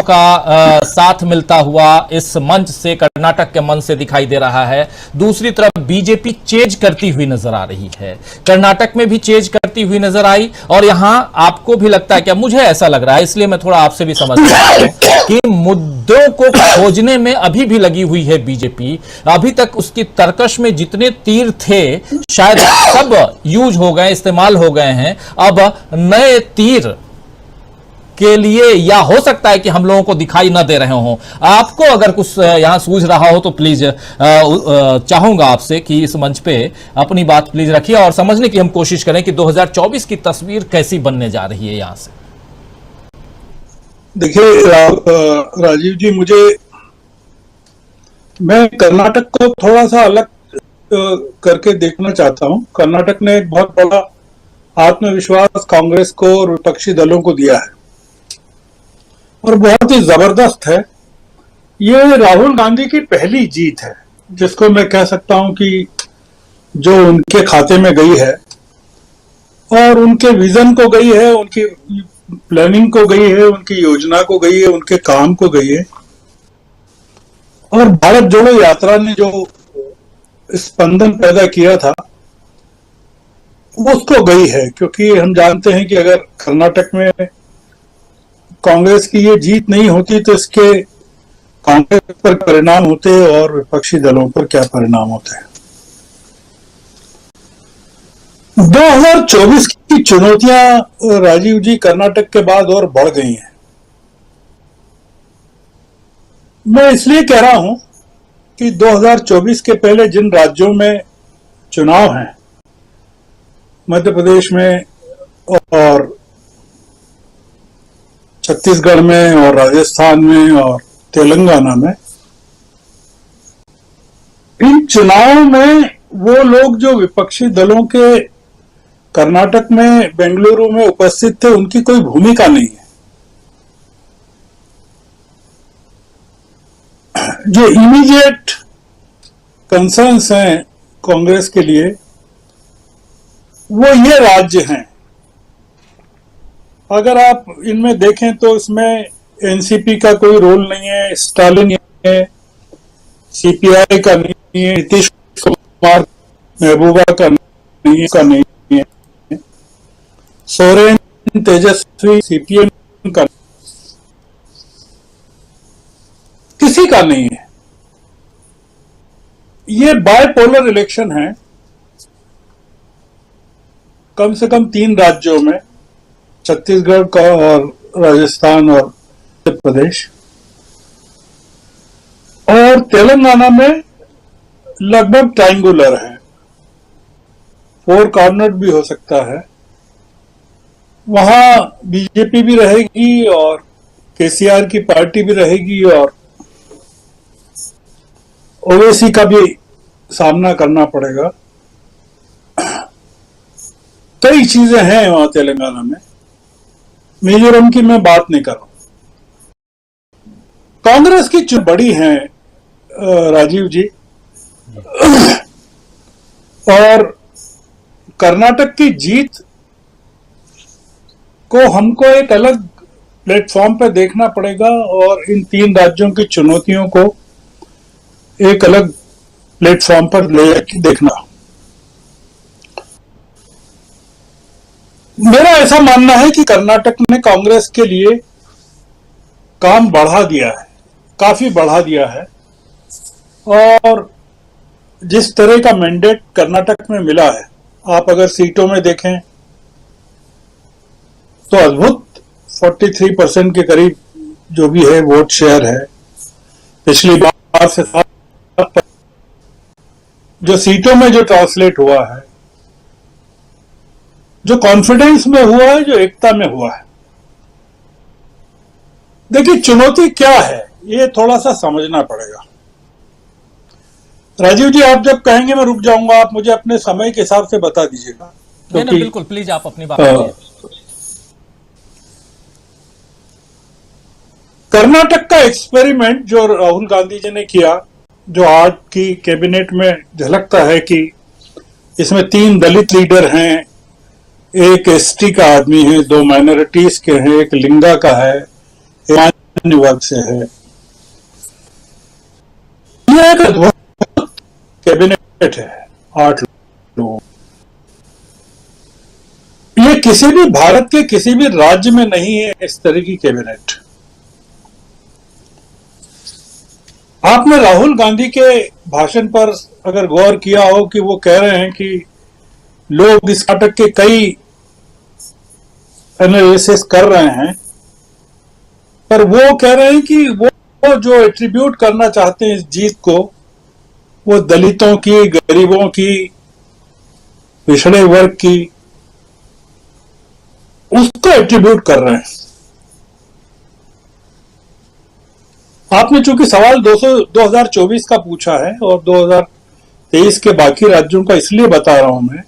का साथ मिलता हुआ इस मंच से, कर्नाटक के मंच से दिखाई दे रहा है। दूसरी तरफ बीजेपी चेज करती हुई नजर आ रही है, कर्नाटक में भी चेज करती हुई नजर आई। और यहां आपको भी लगता है क्या? मुझे ऐसा लग रहा है, इसलिए मैं थोड़ा आपसे भी समझ रहा हूं कि मुद्दों को खोजने में अभी भी लगी हुई है बीजेपी। अभी तक उसकी तर्कश में जितने तीर थे शायद सब यूज हो गए, इस्तेमाल हो गए हैं। अब नए तीर के लिए, या हो सकता है कि हम लोगों को दिखाई ना दे रहे हों। आपको अगर कुछ यहां सूझ रहा हो तो प्लीज चाहूंगा आपसे कि इस मंच पे अपनी बात प्लीज रखिए और समझने की हम कोशिश करें कि 2024 की तस्वीर कैसी बनने जा रही है यहां से। देखिए राजीव जी, मैं कर्नाटक को थोड़ा सा अलग करके देखना चाहता हूं। कर्नाटक ने एक बहुत बड़ा आत्मविश्वास कांग्रेस को और विपक्षी दलों को दिया है और बहुत ही जबरदस्त है। ये राहुल गांधी की पहली जीत है, जिसको मैं कह सकता हूं कि जो उनके खाते में गई है और उनके विजन को गई है, उनकी प्लानिंग को गई है, उनकी योजना को गई है, उनके काम को गई है। और भारत जोड़ो यात्रा ने जो स्पंदन पैदा किया था उसको गई है, क्योंकि हम जानते हैं कि अगर कर्नाटक में कांग्रेस की ये जीत नहीं होती तो इसके कांग्रेस पर परिणाम होते और विपक्षी दलों पर क्या परिणाम होते। 2024 की चुनौतियां राजीव जी कर्नाटक के बाद और बढ़ गई हैं। मैं इसलिए कह रहा हूं कि 2024 के पहले जिन राज्यों में चुनाव हैं, मध्य प्रदेश में और छत्तीसगढ़ में और राजस्थान में और तेलंगाना में, इन चुनावों में वो लोग जो विपक्षी दलों के कर्नाटक में, बेंगलुरु में उपस्थित थे, उनकी कोई भूमिका नहीं है। जो इमीडिएट कंसर्न्स हैं कांग्रेस के लिए, वो ये राज्य हैं। अगर आप इनमें देखें तो इसमें एनसीपी का कोई रोल नहीं है, स्टालिन नहीं है, सीपीआई का नहीं है, नीतीश कुमार, महबूबा का नहीं है, सोरेन, तेजस्वी, सीपीएम का, किसी का नहीं है। ये बायपोलर इलेक्शन है। कम से कम 3 राज्यों में, छत्तीसगढ़ का और राजस्थान और उत्तर प्रदेश और तेलंगाना में लगभग ट्रायंगुलर है, 4 कॉर्नर भी हो सकता है। वहां बीजेपी भी रहेगी और केसीआर की पार्टी भी रहेगी और ओवैसी का भी सामना करना पड़ेगा। कई चीजें हैं वहां तेलंगाना में। मिजोरम की मैं बात नहीं कर रहा हूं। कांग्रेस की जो बड़ी हैं राजीव जी, और कर्नाटक की जीत को हमको एक अलग प्लेटफॉर्म पर देखना पड़ेगा और इन 3 राज्यों की चुनौतियों को एक अलग प्लेटफॉर्म पर ले देखना। मेरा ऐसा मानना है कि कर्नाटक ने कांग्रेस के लिए काम बढ़ा दिया है, काफी बढ़ा दिया है। और जिस तरह का मैंडेट कर्नाटक में मिला है, आप अगर सीटों में देखें तो अद्भुत 43% के करीब जो भी है वोट शेयर है। पिछली बार से जो सीटों में जो ट्रांसलेट हुआ है, जो कॉन्फिडेंस में हुआ है, जो एकता में हुआ है। देखिए चुनौती क्या है ये थोड़ा सा समझना पड़ेगा। राजीव जी, आप जब कहेंगे मैं रुक जाऊंगा, आप मुझे अपने समय के हिसाब से बता दीजिएगा। नहीं, बिल्कुल, प्लीज आप अपनी बात करिए। कर्नाटक का एक्सपेरिमेंट जो राहुल गांधी जी ने किया, जो आज की कैबिनेट में झलकता है कि इसमें 3 दलित लीडर हैं, एक एसटी का आदमी है, 2 माइनॉरिटीज के हैं, एक लिंगा का है, एक सामान्य वर्ग से है। यह एक अद्भुत कैबिनेट है, 8 लोग। ये किसी भी भारत के किसी भी राज्य में नहीं है इस तरह की कैबिनेट। आपने राहुल गांधी के भाषण पर अगर गौर किया हो कि वो कह रहे हैं कि लोग इस नाटक के कई एनालिसिस कर रहे हैं, पर वो कह रहे हैं कि वो जो एट्रीब्यूट करना चाहते हैं इस जीत को, वो दलितों की, गरीबों की, पिछड़े वर्ग की, उसको एट्रीब्यूट कर रहे हैं। आपने चूंकि सवाल 2024 का पूछा है और 2023 के बाकी राज्यों का इसलिए बता रहा हूं मैं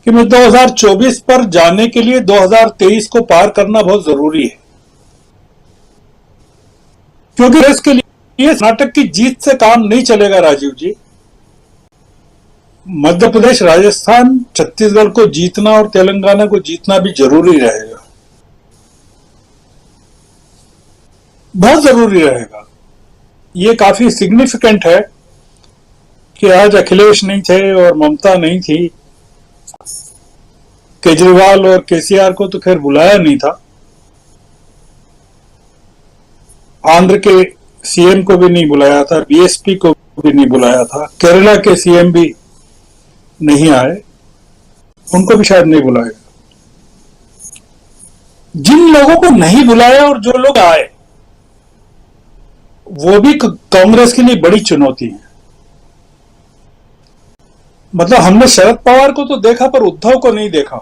कि मैं 2024 पर जाने के लिए 2023 को पार करना बहुत जरूरी है, क्योंकि इसके लिए नाटक की जीत से काम नहीं चलेगा राजीव जी। मध्य प्रदेश, राजस्थान, छत्तीसगढ़ को जीतना और तेलंगाना को जीतना भी जरूरी रहेगा, बहुत जरूरी रहेगा। ये काफी सिग्निफिकेंट है कि आज अखिलेश नहीं थे और ममता नहीं थी, केजरीवाल और केसीआर को तो खैर बुलाया नहीं था, आंध्र के सीएम को भी नहीं बुलाया था, बीएसपी को भी नहीं बुलाया था, केरला के सीएम भी नहीं आए, उनको भी शायद नहीं बुलाएगा। जिन लोगों को नहीं बुलाया और जो लोग आए, वो भी कांग्रेस के लिए बड़ी चुनौती है। मतलब हमने शरद पवार को तो देखा पर उद्धव को नहीं देखा।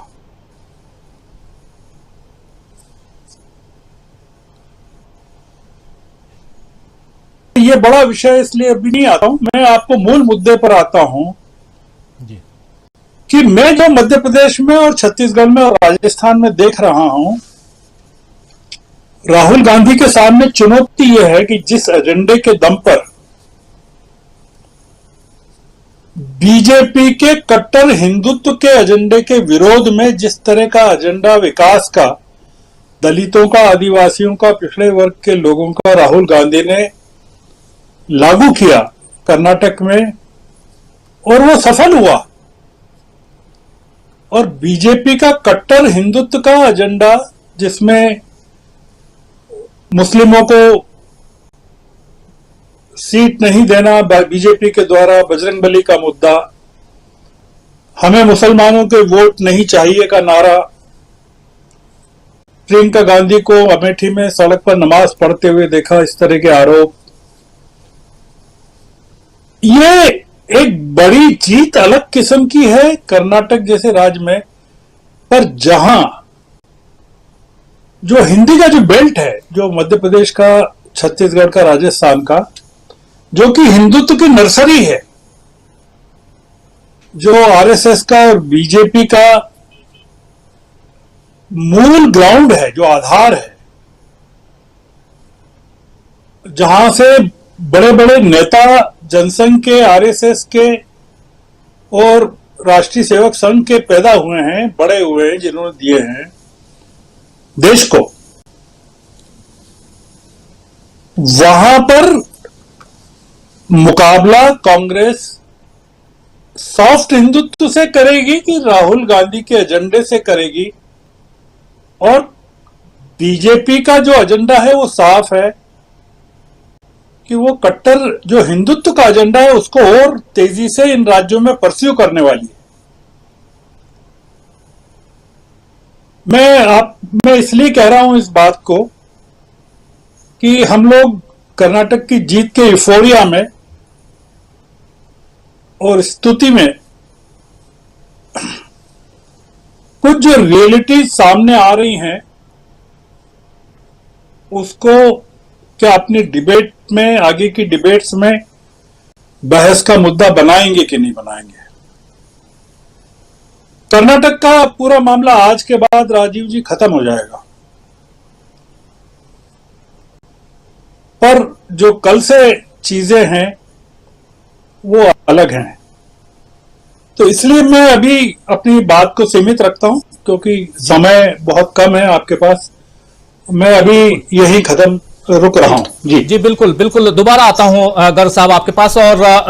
ये बड़ा विषय इसलिए अभी नहीं आता हूं, मैं आपको मूल मुद्दे पर आता हूं जी। कि मैं जो मध्य प्रदेश में और छत्तीसगढ़ में और राजस्थान में देख रहा हूं, राहुल गांधी के सामने चुनौती यह है कि जिस एजेंडे के दम पर बीजेपी के कट्टर हिंदुत्व के एजेंडे के विरोध में जिस तरह का एजेंडा विकास का, दलितों का, आदिवासियों का, पिछड़े वर्ग के लोगों का राहुल गांधी ने लागू किया कर्नाटक में, और वो सफल हुआ, और बीजेपी का कट्टर हिंदुत्व का एजेंडा जिसमें मुस्लिमों को सीट नहीं देना बीजेपी के द्वारा, बजरंगबली का मुद्दा, हमें मुसलमानों के वोट नहीं चाहिए का नारा, प्रियंका गांधी को अमेठी में सड़क पर नमाज पढ़ते हुए देखा, इस तरह के आरोप, ये एक बड़ी जीत अलग किस्म की है कर्नाटक जैसे राज्य में। पर जहां जो हिंदी का जो बेल्ट है, जो मध्य प्रदेश का, छत्तीसगढ़ का, राजस्थान का, जो कि हिंदुत्व की नर्सरी है, जो आरएसएस का और बीजेपी का मूल ग्राउंड है, जो आधार है, जहां से बड़े बड़े नेता जनसंघ के, आरएसएस के और राष्ट्रीय सेवक संघ के पैदा हुए हैं, बड़े हुए हैं, जिन्होंने दिए हैं देश को, वहां पर मुकाबला कांग्रेस सॉफ्ट हिंदुत्व से करेगी कि राहुल गांधी के एजेंडे से करेगी? और बीजेपी का जो एजेंडा है वो साफ है कि वो कट्टर जो हिंदुत्व का एजेंडा है उसको और तेजी से इन राज्यों में परस्यू करने वाली है। मैं इसलिए कह रहा हूं इस बात को कि हम लोग कर्नाटक की जीत के यूफोरिया में और स्तुति में कुछ जो रियलिटी सामने आ रही हैं उसको क्या अपनी डिबेट में, आगे की डिबेट्स में बहस का मुद्दा बनाएंगे कि नहीं बनाएंगे? कर्नाटक का पूरा मामला आज के बाद राजीव जी खत्म हो जाएगा, पर जो कल से चीजें हैं वो अलग हैं। तो इसलिए मैं अभी अपनी बात को सीमित रखता हूं, क्योंकि समय बहुत कम है आपके पास। मैं अभी यही खत्म रुक रहा हूं। जी जी बिल्कुल बिल्कुल, दोबारा आता हूं गर्ग साहब आपके पास। और